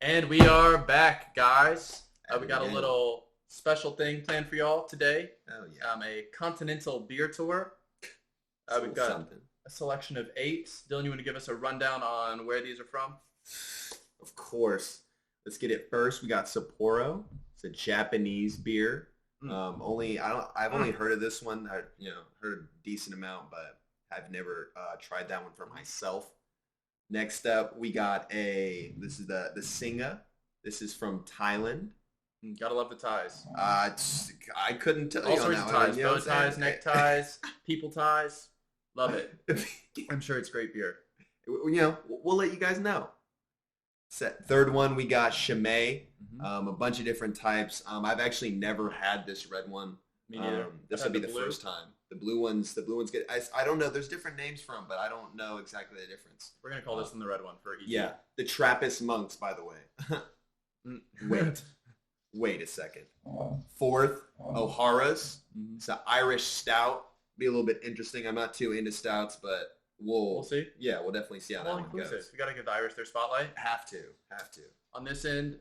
And we are back, guys. At We it got a again. little special thing planned for y'all today. Oh yeah, A continental beer tour. it's a We've little got something. a selection of eight. Dylan, you want to give us a rundown on where these are from? Of course. Let's get it first. We got Sapporo. It's a Japanese beer. Mm. I've only Mm. heard of this one. I heard a decent amount, but I've never tried that one for myself. Next up, we got this is the Singa. This is from Thailand. Gotta love the ties. I couldn't tell All you on sorts that of one. ties. You know Bow what I'm ties, saying? neck ties, people ties. Love it. I'm sure it's great beer. We'll let you guys know. Third one, we got Chimay, Mm-hmm. a bunch of different types. I've actually never had this red one. Me neither. This I've will had be the the blue. first time. The blue one's good. I don't know. There's different names for them, but I don't know exactly the difference. We're gonna call this one the red one for easy. Yeah, the Trappist monks, by the way. Mm. Wait a second. Fourth, O'Hara's. Mhm. It's an Irish stout. Be a little bit interesting. I'm not too into stouts, but We'll see. Yeah, we'll definitely see how that All one inclusive. goes. We gotta give the Irish their spotlight. Have to. On this end,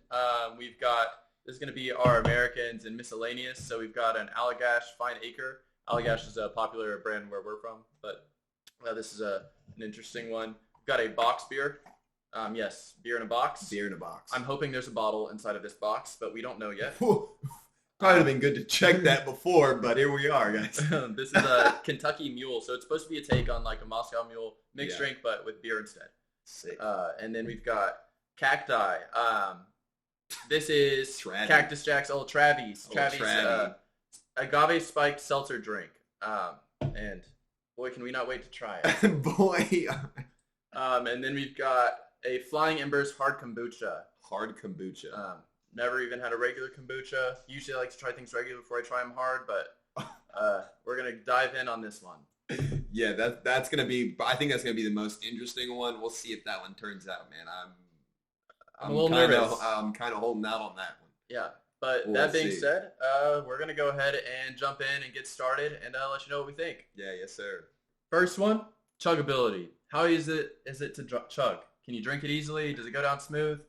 we've got, this is going to be our Americans and miscellaneous. So we've got an Allagash Fine Acre. Allagash is a popular brand where we're from, but this is an interesting one. We've got a box beer. Yes, beer in a box. Beer in a box. I'm hoping there's a bottle inside of this box, but we don't know yet. Probably been good to check that before, but here we are, guys. This is a Kentucky Mule, so it's supposed to be a take on like a Moscow Mule mixed Yeah. drink, but with beer instead. Sick. And then we've got Cacti. This is Travie. Cactus Jack's Old Travis. Old Travis, Travie. agave spiked seltzer drink. And boy, can we not wait to try it. Boy, And then we've got a Flying Embers hard kombucha. hard kombucha. Never even had a regular kombucha. Usually I like to try things regular before I try them hard, but we're going to dive in on this one. Yeah, that's gonna be. I think that's gonna be the most interesting one. We'll see if that one turns out, man. I'm a little kinda, nervous. I'm kind of holding out on that one. Yeah. But We'll that being see. said, we're going to go ahead and jump in and get started and let you know what we think. Yeah, yes, sir. First one, chuggability. How easy is it to chug? Can you drink it easily? Does it go down smooth?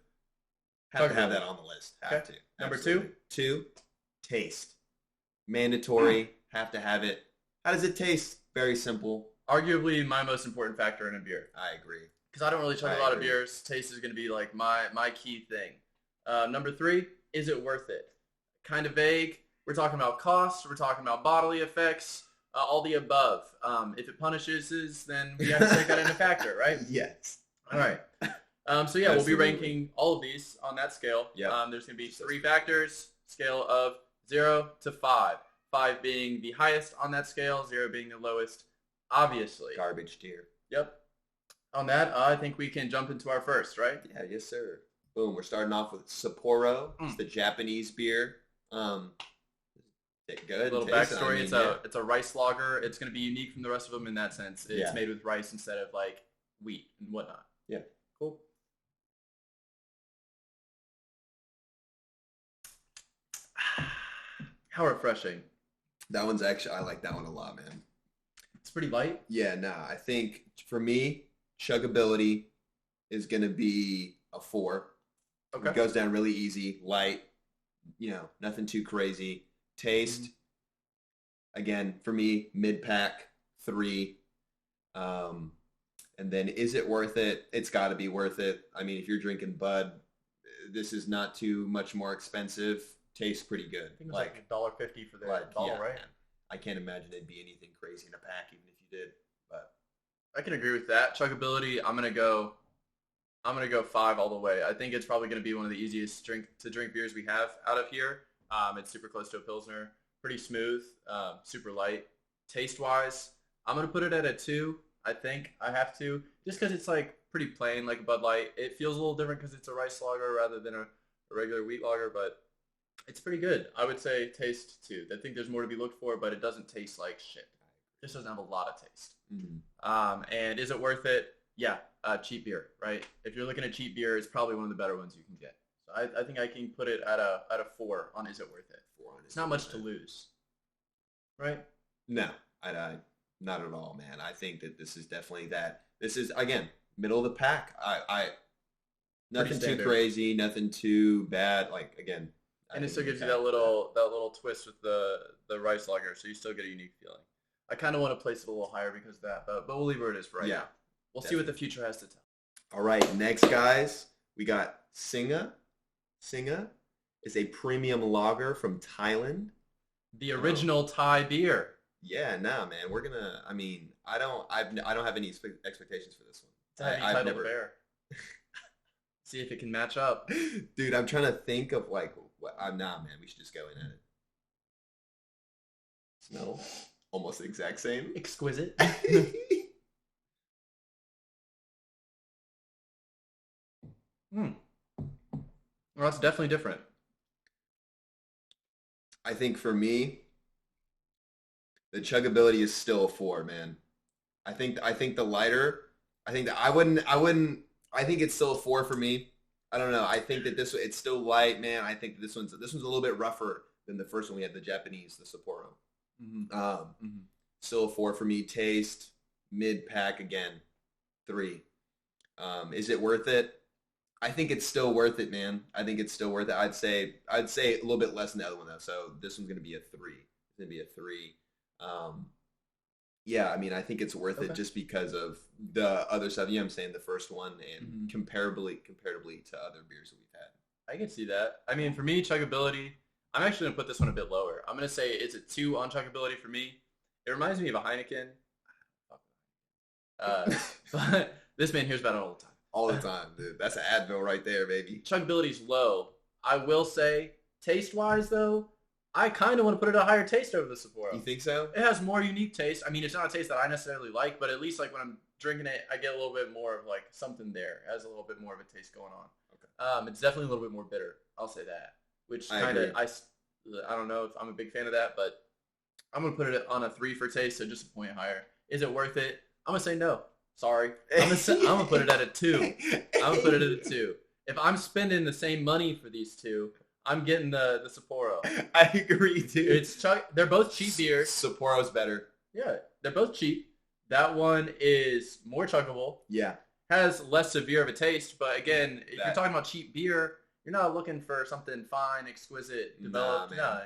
Have to have that on the list. Have Okay. to. Number Absolutely. Two, taste. Mandatory. Have to have it. How does it taste? Very simple. Arguably my most important factor in a beer. I agree. Because I don't really chug I a lot of agree. beers. Taste is going to be like my key thing. Number three, is it worth it? Kind of vague. We're talking about cost. We're talking about bodily effects. All the above. If it punishes us, then we have to take that into factor, right? Yes. All right. So yeah, we'll be Absolutely. ranking all of these on that scale. Yep. There's going to be three factors, scale of 0 to 5. 5 being the highest on that scale, 0 being the lowest, obviously. Garbage tier. Yep. On that, I think we can jump into our first, right? Yeah, yes, sir. Boom. We're starting off with Sapporo. It's the Japanese beer. Good. A little taste. backstory. I mean, It's a rice lager. It's going to be unique from the rest of them in that sense. It's Yeah. made with rice instead of like wheat and whatnot. Yeah. Cool. How refreshing. That one's actually, I like that one a lot, man. It's pretty light. Yeah, nah. I think for me, chuggability is going to be a 4. Okay. It goes down really easy, light, nothing too crazy. Taste, again, for me, mid-pack, 3. And then is it worth it? It's got to be worth it. I mean, if you're drinking Bud, this is not too much more expensive. Tastes pretty good. I think it was like $1.50 for the bottle, yeah, right? man. I can't imagine it'd be anything crazy in a pack, even if you did. But I can agree with that. Chuggability, I'm gonna go 5 all the way. I think it's probably gonna be one of the easiest drink beers we have out of here. It's super close to a Pilsner, pretty smooth, super light. Taste wise, I'm gonna put it at a 2. I think I have to, just because it's like pretty plain, like a Bud Light. It feels a little different because it's a rice lager rather than a regular wheat lager, but it's pretty good. I would say taste 2. I think there's more to be looked for, but it doesn't taste like shit. It just doesn't have a lot of taste. And is it worth it? Yeah, cheap beer, right? If you're looking at cheap beer, it's probably one of the better ones you can get. So I think I can put it at a 4 on is it worth it? 4 on It's not much to lose, right? No, not at all, man. I think that this is definitely that. This is, again, middle of the pack. Nothing too standard. crazy, nothing too bad. Like again, And it still gives you that that little twist with the rice lager, so you still get a unique feeling. I kind of want to place it a little higher because of that, but we'll leave where it is for right now. We'll see what the future has to tell. All right, next guys, we got Singa. Singa is a premium lager from Thailand. The original Thai beer. Yeah, nah, man. We're gonna. I mean, I don't have any expectations for this one. It's a heavy titled bear. See if it can match up. Dude, I'm trying to think of like what. Nah, man. We should just go in at it. Smell almost the exact same. Exquisite. Well, that's definitely different. I think for me, the chuggability is still a 4, man. I think the lighter. I think that I think it's still a 4 for me. I don't know. I think that it's still light, man. I think that this one's a little bit rougher than the first one we had, the Japanese, the Sapporo. Still a 4 for me. Taste, mid pack again, 3. Is it worth it? I think it's still worth it, man. I think it's still worth it. I'd say a little bit less than the other one though. So this one's gonna be a 3. It's gonna be a 3. Yeah, I mean, I think it's worth it just because of the other stuff. You know what I'm saying? The first one and comparatively to other beers that we've had. I can see that. I mean, for me, chuggability, I'm actually going to put this one a bit lower. I'm going to say it's a 2 on chuggability for me. It reminds me of a Heineken. But this man hears about it all the time. All the time, dude. That's an Advil right there, baby. Chuggability's low. I will say, taste-wise, though, I kind of want to put it a higher taste over the Sapporo. You think so? It has more unique taste. I mean, it's not a taste that I necessarily like, but at least like when I'm drinking it, I get a little bit more of like something there. It has a little bit more of a taste going on. Okay. It's definitely a little bit more bitter. I'll say that. Which kind of I don't know if I'm a big fan of that, but I'm gonna put it on a 3 for taste, so just a point higher. Is it worth it? I'm gonna say no. Sorry. I'm gonna put it at a 2. I'm gonna put it at a 2. If I'm spending the same money for these two, I'm getting the Sapporo. I agree, dude. They're both cheap beers. Sapporo's better. Yeah, they're both cheap. That one is more chuggable. Yeah. Has less severe of a taste, but again, if you're talking about cheap beer, you're not looking for something fine, exquisite, developed. Nah,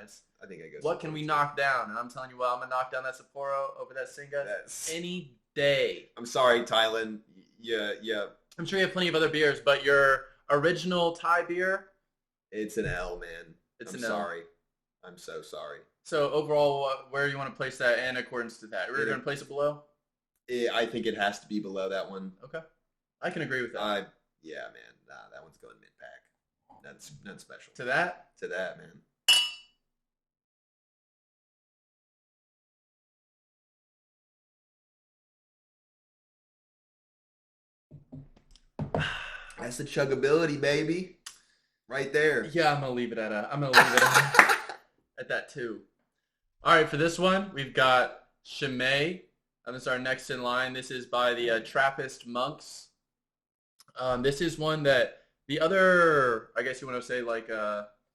I think I guess. What can we knock down? And I'm telling you what, I'm gonna knock down that Sapporo over that Singa any day. I'm sorry, Thailand. Yeah. I'm sure you have plenty of other beers, but your original Thai beer. It's an L, man. I'm sorry. I'm so sorry. So overall, where do you want to place that in accordance to that? We're going to place it below? I think it has to be below that one. Okay. I can agree with that. Yeah, man. Nah, that one's going mid-pack. That's not special. To that? To that, man. That's the chuggability, baby. Right there. Yeah, I'm gonna leave it at at that 2. All right, for this one, we've got Chimay. This is our next in line. This is by the Trappist monks. This is one that the other, I guess you want to say, like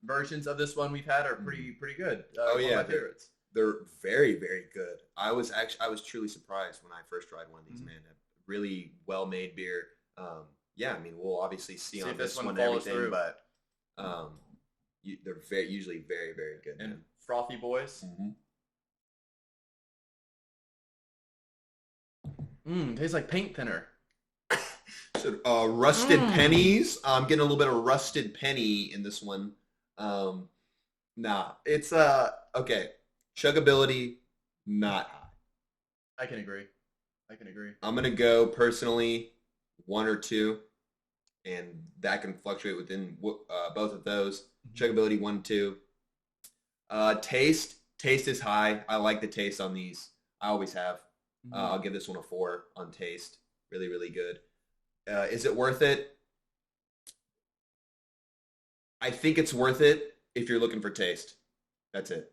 versions of this one we've had are pretty good. One of my favorites. They're very, very good. I was truly surprised when I first tried one of these. Man, a really well-made beer. Yeah, I mean, we'll obviously see on this one everything, through. But they're usually very, very good. And man. frothy boys. Tastes like paint thinner. So, rusted pennies. I'm getting a little bit of rusted penny in this one. Nah, it's okay. Chuggability, not high. I can agree. I'm gonna go personally 1 or 2, and that can fluctuate within both of those. Chuggability 1, 2. Taste is high. I like the taste on these. I always have. I'll give this one a 4 on taste. Really, really good. Is it worth it? I think it's worth it if you're looking for taste. That's it.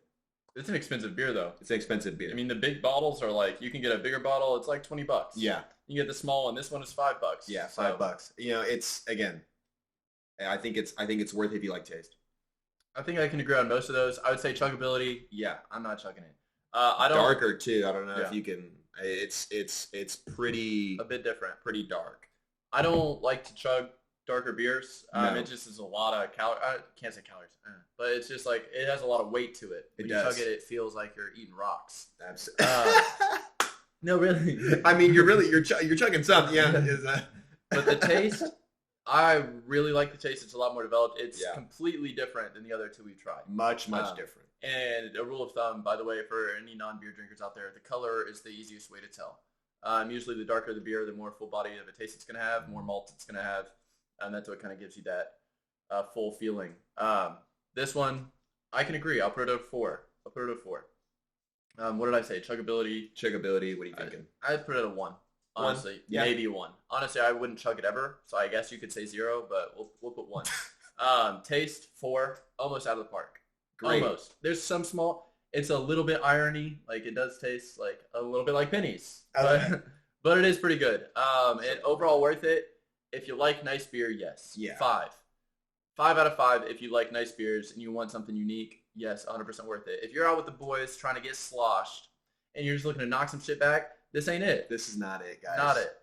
It's an expensive beer, though. It's an expensive beer. I mean, the big bottles are like, you can get a bigger bottle. It's like $20. Yeah. You can get the small one. This one is $5. Yeah, $5. You know, it's again. I think it's worth it if you like taste. I think I can agree on most of those. I would say chuggability. Yeah, I'm not chugging it. I don't. Darker too. I don't know if you can. It's pretty a bit different. Pretty dark. I don't like to chug darker beers. No. It just is a lot of I can't say calories, but it's just like it has a lot of weight to it. When It you does. chug it, it feels like you're eating rocks. Absolutely. No, really. I mean, you're chugging something, yeah. But the taste, I really like the taste. It's a lot more developed. It's Yeah. completely different than the other two we've tried. much different. And a rule of thumb, by the way, for any non-beer drinkers out there, the color is the easiest way to tell. Usually the darker the beer, the more full body of a taste it's going to have, more malt it's going to have, and that's what kind of gives you that full feeling. This one, I can agree. I'll put it at a 4. What did I say? Chuggability. Chuggability, what are you thinking? I'd put it at a 1. Honestly, 1? Yeah. Maybe a 1. Honestly, I wouldn't chug it ever, so I guess you could say 0, but we'll put 1. Taste 4, almost out of the park. Great. Almost. There's some small. It's a little bit irony, like it does taste like a little bit like pennies, but it is pretty good. And overall worth it. If you like nice beer, yes. Yeah. 5. 5 out of 5 if you like nice beers and you want something unique. Yes, 100% worth it. If you're out with the boys trying to get sloshed and you're just looking to knock some shit back, this ain't it. This is not it, guys. Not it.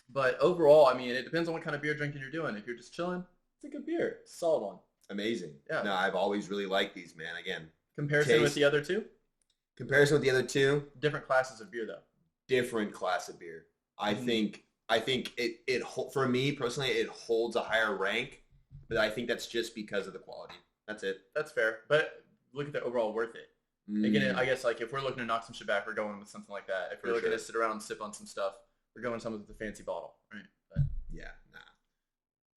But overall, I mean, it depends on what kind of beer drinking you're doing. If you're just chilling, it's a good beer. It's a solid one. Amazing. Yeah. No, I've always really liked these, man. Again, Comparison with the other two? Comparison with the other two, Different classes of beer, though. different class of beer. I think it for me personally, it holds a higher rank, but I think that's just because of the quality. That's it. That's fair. But look at the overall worth it. Again, I guess like if we're looking to knock some shit back, we're going with something like that. If we're looking to sit around and sip on some stuff, we're going something with the fancy bottle, right? But, yeah, nah.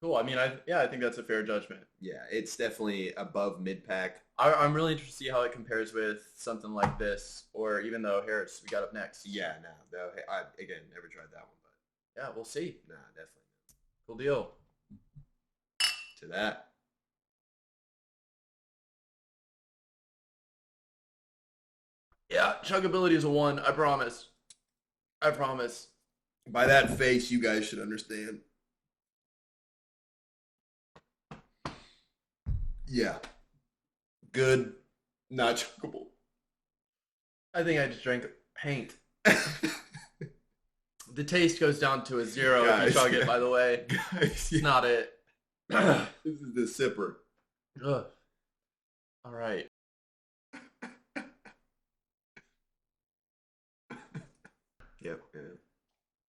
cool. I mean, I think that's a fair judgment. Yeah, it's definitely above mid-pack. I'm really interested to see how it compares with something like this, or even the O'Hara's we got up next. Yeah, no. I again never tried that one, but Yeah, we'll see. nah, definitely Cool deal. to that. Yeah, chuggability is a 1. I promise. I promise. By that face, you guys should understand. Yeah. Good, not chuggable. I think I just drank paint. The taste goes down to a 0 if you chug it, by the way. Guys, It's not it. this is the sipper. Ugh. All right. Yep.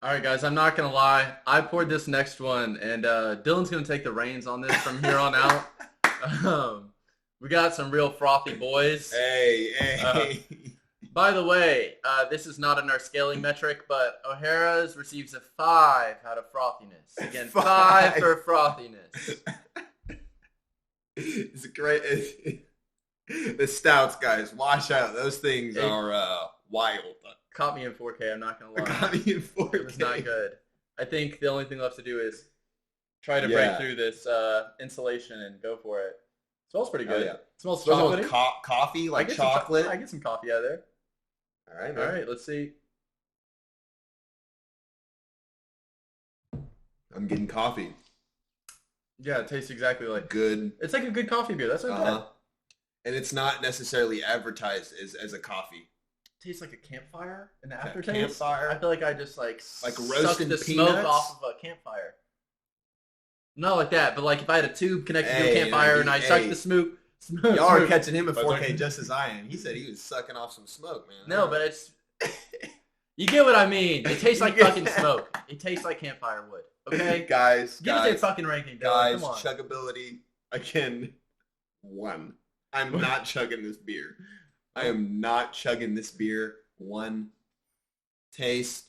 All right, guys, I'm not going to lie. I poured this next one, and Dylan's going to take the reins on this from here on out. We got some real frothy boys. Hey. By the way, this is not in our scaling metric, but O'Hara's receives a 5 out of frothiness. Again, 5 for frothiness. It's great. The stouts, guys, watch out. Those things are wild. Caught me in 4K, I'm not going to lie. Got me in 4K. It was not good. I think the only thing left to do is try to break through this insulation and go for it. Smells pretty good. Yeah. It smells Smells chocolatey. coffee, like chocolate. I get some coffee out of there. All right, All right, let's see. I'm getting coffee. Yeah, it tastes exactly like Good. It's like a good coffee beer. That's not bad. And it's not necessarily advertised as a coffee. Tastes like a campfire in the Like a aftertaste. campfire? I feel like I just Like sucked roasting the peanuts? smoke off of a campfire. Not like that, but like if I had a tube connected to a Hey, campfire and I sucked the smoke. Y'all are catching him in 4K just as I am. He said he was sucking off some smoke, man. No, but it's you get what I mean. It tastes like fucking smoke. It tastes like campfire wood. Okay, guys, give us a fucking ranking, Dylan. guys, Come on. chuggability again. 1. I'm not chugging this beer. I am not chugging this beer. 1. Taste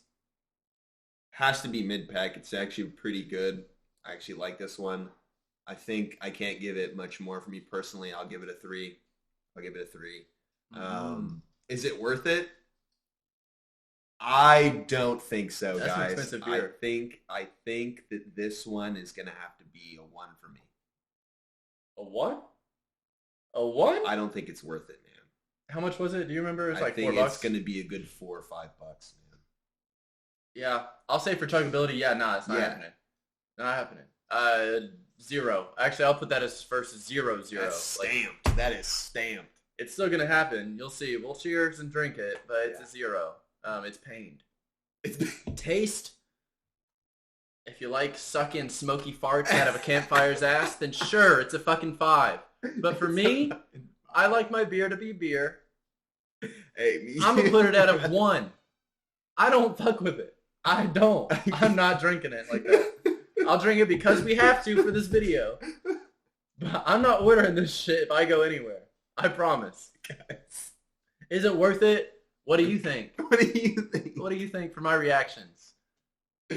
has to be mid-pack. It's actually pretty good. I actually like this one. I think I can't give it much more for me personally. I'll give it a 3. I'll give it a 3. Is it worth it? I don't think so, That's an guys. expensive beer. I think that this one is gonna have to be a 1 for me. A what? A what? I don't think it's worth it, man. How much was it? Do you remember? It was like I think $4. it's gonna be a good $4 or $5, man. Yeah, I'll say for chuggability, yeah, nah, it's not Yeah. happening. Not happening. 0. Actually, I'll put that as first 0. That's Like, stamped. That is stamped. it's still gonna happen. You'll see. We'll cheers and drink it, but it's a 0. It's pained. It's Taste. If you like sucking smoky farts out of a campfire's ass, then sure, it's a fucking 5. But for me, I like my beer to be beer. Hey, me. I'm gonna put it at a 1. I don't fuck with it. I don't. I'm not drinking it like that. I'll drink it because we have to for this video. But I'm not ordering this shit if I go anywhere. I promise. Guys. Is it worth it? What do you think? What do you think? What do you think for my reactions?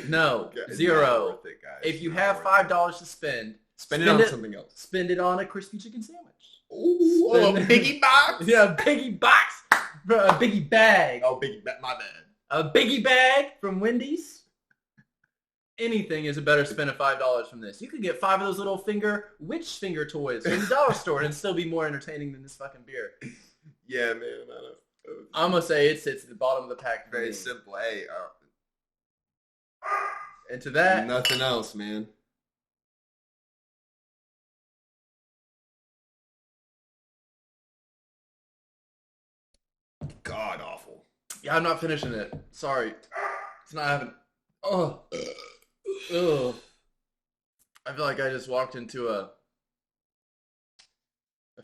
No. It's 0. not worth it, guys. If you Not have worth it. $5 to spend it on something else. Spend it on a crispy chicken sandwich. Ooh, a biggie box. Yeah, a biggie box. Bro, a biggie bag. Oh, biggie bag. My bad. A biggie bag from Wendy's. Anything is a better spend of $5 from this. You could get 5 of those little witch finger toys from the dollar store and still be more entertaining than this fucking beer. Yeah, man. I'm gonna say it sits at the bottom of the pack. For Very me. simple. Hey, And to that, nothing else, man. God awful. yeah, I'm not finishing it. Sorry, it's not happening. Oh, ugh. I feel like I just walked into a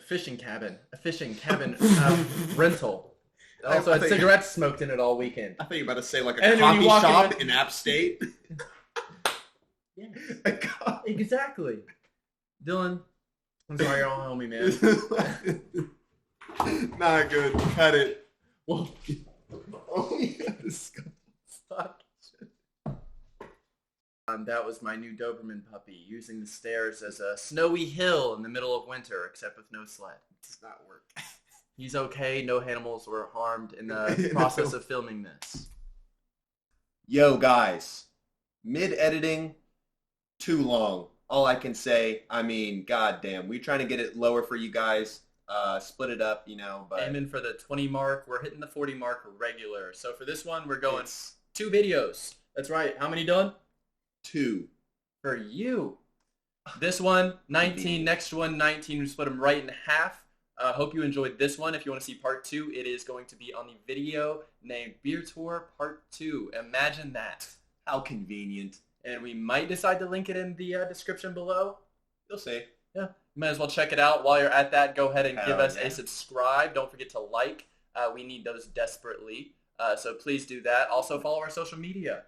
fishing cabin rental. It also had cigarettes smoked in it all weekend. I think you're about to say like a And when you coffee walk shop in App State. Yes, A co- exactly. Dylan, I'm sorry, you're all homie, man. Not good. Cut it. Well, Oh, yes. fuck. That was my new Doberman puppy, using the stairs as a snowy hill in the middle of winter, except with no sled. It does not work. He's okay. No animals were harmed in the process of filming this. Yo, guys. Mid-editing, too long. All I can say, I mean, goddamn. We're trying to get it lower for you guys. Split it up, but... Aiming for the 20 mark. We're hitting the 40 mark regular. So for this one, we're going 2 videos. That's right. How many, Dylan? 2. For you. This one, 19. Next one, 19. We split them right in half. Hope you enjoyed this one. If you want to see part 2, it is going to be on the video named Beer Tour Part 2. Imagine that. How convenient. And we might decide to link it in the description below. You'll see. Yeah. You might as well check it out. While you're at that, go ahead and give us yeah. a subscribe. Don't forget to like. We need those desperately. So please do that. Also follow our social media.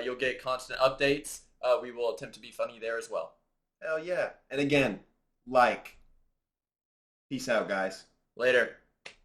You'll get constant updates. We will attempt to be funny there as well. Hell yeah. And again, like. Peace out, guys. Later.